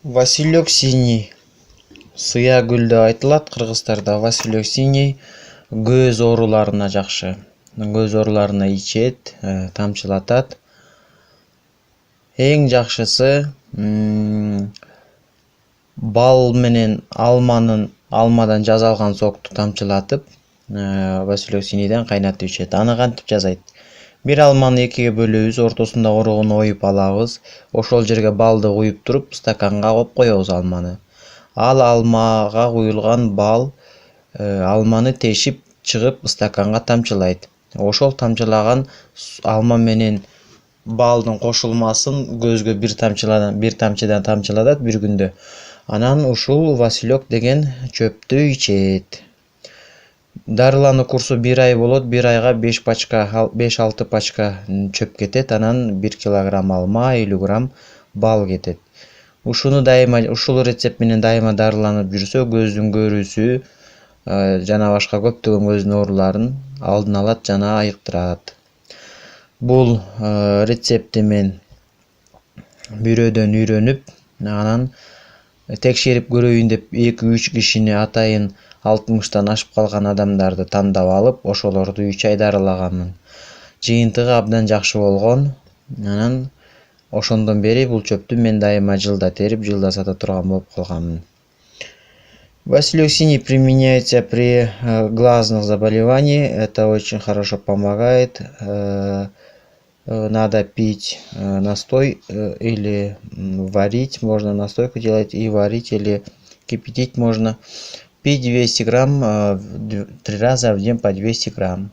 Василек синий сыя гүл деп айтылат кыргыздарда. Василек синий көз ооруларына жакшы. Көз ооруларына ичет, тамчылатат. Эң жакшысы бал менен алмадан жасалган сокту тамчылатып, Василек синийден кайнатып ичет. Аны кантип жасайт? Бир алманы экиге бөлөбүз, ортосунда оругун оюп алабыз. Ошол жерге балды куюп туруп, стаканга коюп коебуз алманы. Ал алмага куюлган бал алманы тешип чыгып стаканга тамчылайт. Ошол тамчылаган алма менен балдын кошулмасын көзгө бир тамчыдан тамчылатат бир күндө. Анан ушул Василек деген чөптү ичет. Дарылануу курсу 1 ай болот. 1 айга 5-6 пачка чөп кетет. Анан 1 килограмм алма, 50 грамм бал кетет. Ушул рецепт менен дайыма дарыланып жүрсө, көздүн көрүүсү жана башка көптөгөн көздүн ооруларын алдын алат жана айыктырат. Бул рецепти мен бирөөдөн үйрөнүп, анан текшерип көрөйүн деп 2-3 кишини атайын 60тан ашып калган адамдарды тандап алып, ошолорду 3 ай дарылаганмын. Жыйынтыгы абдан жакшы болгон. Анан ошондон бери бул чөптү мен дайыма жылда терип, жылда сата турган болуп калганмын. Василек синий применяется при глазных заболеваниях. Это очень хорошо помогает. Надо пить настой или варить. Можно настойку делать и варить, или кипятить можно. Пить 200 грамм 3 раза в день по 200 грамм.